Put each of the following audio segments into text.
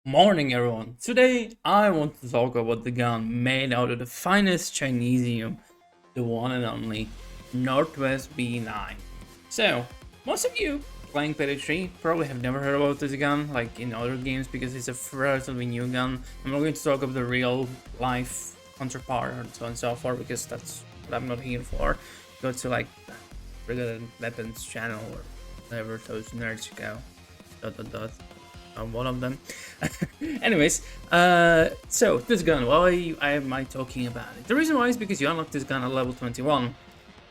Morning everyone. Today I want to talk about the gun made out of the finest chinesium, the one and only Northwest-B9. So, most of you playing PayDay 3 probably have never heard about this gun like in other games because it's a relatively new gun. I'm not going to talk about the real life counterpart and so on and so forth because that's what I'm not here for. Go to like regular weapons channel or whatever those nerds go. I'm one of them. Anyways, so this gun, why am I talking about it? The reason why is because you unlock this gun at level 21.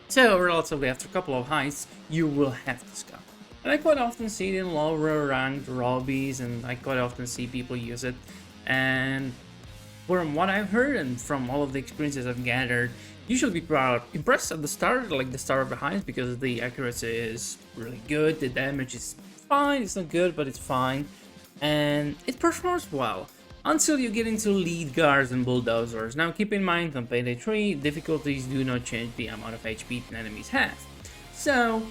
So relatively after a couple of heists, you will have this gun. And I quite often see it in lower ranked lobbies, and I quite often see people use it. And from what I've heard and from all of the experiences I've gathered, you should be impressed at the start, like the start of the heist, because the accuracy is really good, the damage is fine, it's not good, but it's fine. And it performs well until you get into lead guards and bulldozers. Now keep in mind on PayDay 3, difficulties do not change the amount of HP enemies have. So,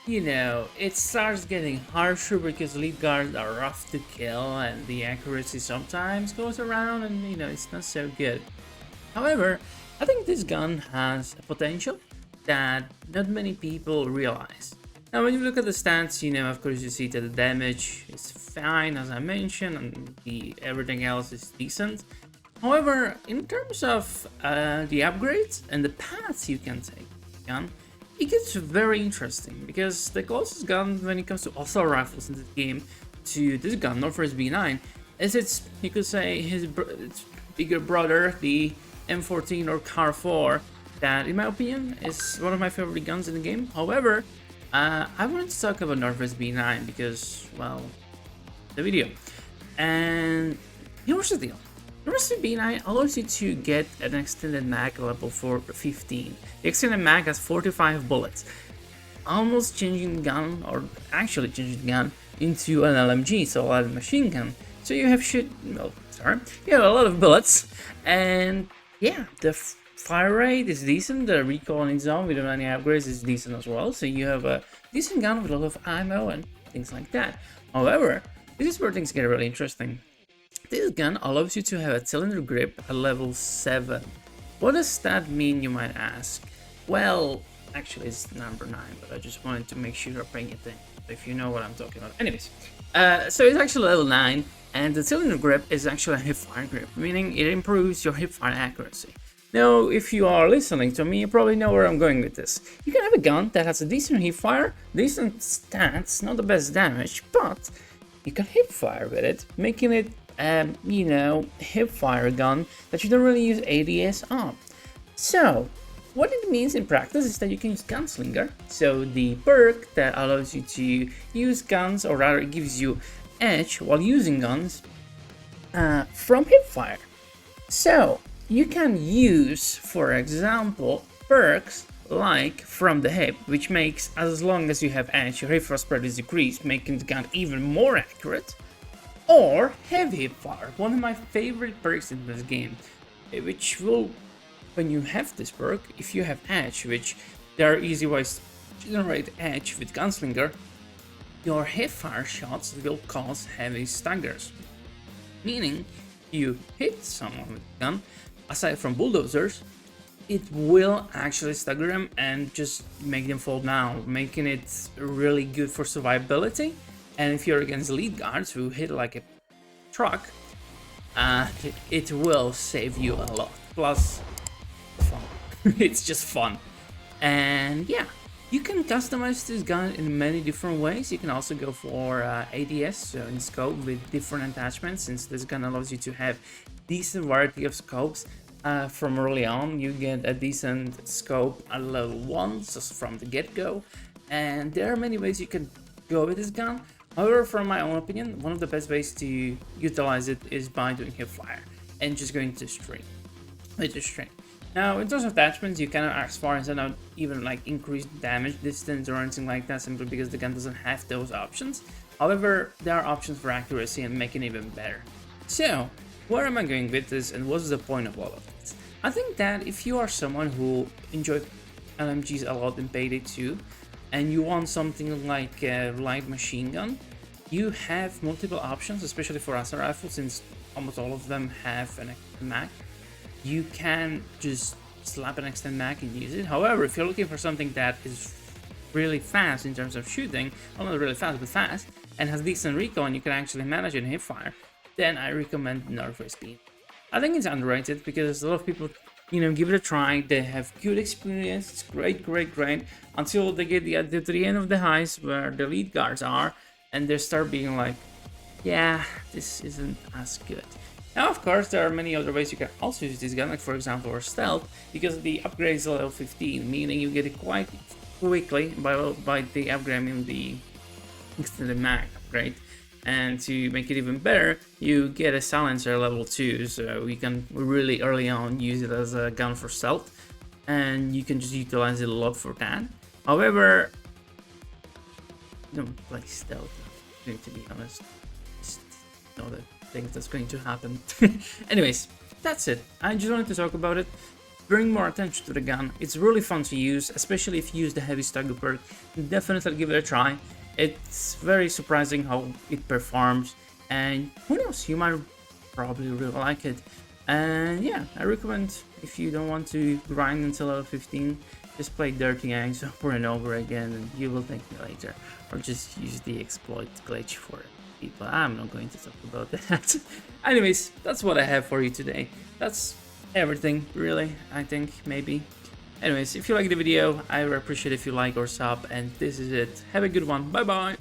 you know, it starts getting harsher because lead guards are rough to kill and the accuracy sometimes goes around and you know, it's not so good. However, I think this gun has a potential that not many people realize. Now when you look at the stats, you know, of course you see that the damage is fine as I mentioned and everything else is decent. However, in terms of the upgrades and the paths you can take with the gun, it gets very interesting because the closest gun when it comes to assault rifles in this game to this gun, Northwest-B9, is its, you could say, its bigger brother, the M14 or Car 4, that in my opinion is one of my favorite guns in the game. However, I wanted to talk about Northwest-B9 because, well, the video. And here's the deal. Northwest-B9 allows you to get an extended mag level 15. The extended mag has 45 bullets, almost changing the gun, or actually changing the gun into an LMG, so a lot of machine gun. So you have you have a lot of bullets, and yeah, the fire rate is decent, the recoil on its own without any upgrades is decent as well, so you have a decent gun with a lot of ammo and things like that. However, this is where things get really interesting. This gun allows you to have a cylinder grip at level 7. What does that mean, you might ask? Well, actually it's number 9, but I just wanted to make sure you're paying attention, if you know what I'm talking about. Anyways, so it's actually level 9, and the cylinder grip is actually a hipfire grip, meaning it improves your hipfire accuracy. Now, if you are listening to me, you probably know where I'm going with this. You can have a gun that has a decent hipfire, decent stats, not the best damage, but you can hipfire with it, making it, you know, hipfire gun that you don't really use ADS on. So, what it means in practice is that you can use Gunslinger, so the perk that allows you to use guns, or rather it gives you edge while using guns from hipfire. So, you can use, for example, perks like from the hip, which makes, as long as you have edge, your hipfire spread is decreased, making the gun even more accurate. Or heavy hipfire, one of my favorite perks in this game, which will, when you have this perk, if you have edge, which there are easy ways to generate edge with Gunslinger, your hipfire shots will cause heavy staggers. Meaning, you hit someone with a gun, aside from bulldozers, it will actually stagger them and just make them fall down, making it really good for survivability. And if you're against lead guards who hit like a truck, it will save you a lot. Plus, fun. It's just fun. And yeah, you can customize this gun in many different ways. You can also go for ADS, so in scope with different attachments, since this gun allows you to have decent variety of scopes. From early on, you get a decent scope at level 1, just from the get-go. And there are many ways you can go with this gun. However, from my own opinion, one of the best ways to utilize it is by doing hipfire and just going to string. Now, in terms of attachments, you cannot as far as not even like increase damage distance or anything like that, simply because the gun doesn't have those options. However, there are options for accuracy and making it even better. So, where am I going with this, and what's the point of all of this? I think that if you are someone who enjoys LMGs a lot in PayDay 2, and you want something like a light machine gun, you have multiple options, especially for assault rifles, since almost all of them have an extended mag. You can just slap an extended mag and use it. However, if you're looking for something that is really fast in terms of shooting, well, not really fast, but fast, and has decent recoil and you can actually manage it in hipfire, then I recommend Northwest-B9. I think it's underrated because a lot of people, give it a try. They have good experience. It's great, until they get to the end of the heist where the lead guards are, and they start being like, yeah, this isn't as good. Now, of course, there are many other ways you can also use this gun, like for example, for stealth, because the upgrade is level 15, meaning you get it quite quickly by the upgrading the extended mag upgrade. And to make it even better, you get a silencer level 2, so you can really early on use it as a gun for stealth, and you can just utilize it a lot for that. However, don't play stealth, to be honest. Just know the things that's going to happen. Anyways, that's it. I just wanted to talk about it. Bring more attention to the gun. It's really fun to use, especially if you use the heavy stagger perk. Definitely give it a try. It's very surprising how it performs, and who knows, you might probably really like it. And yeah, I recommend, if you don't want to grind until level 15, just play Dirty Gangs over and over again, and you will thank me later. Or just use the exploit glitch for people. I'm not going to talk about that. Anyways, that's what I have for you today. That's everything, really, I think, maybe. Anyways, if you like the video, I would appreciate if you like or sub, and this is it. Have a good one. Bye bye.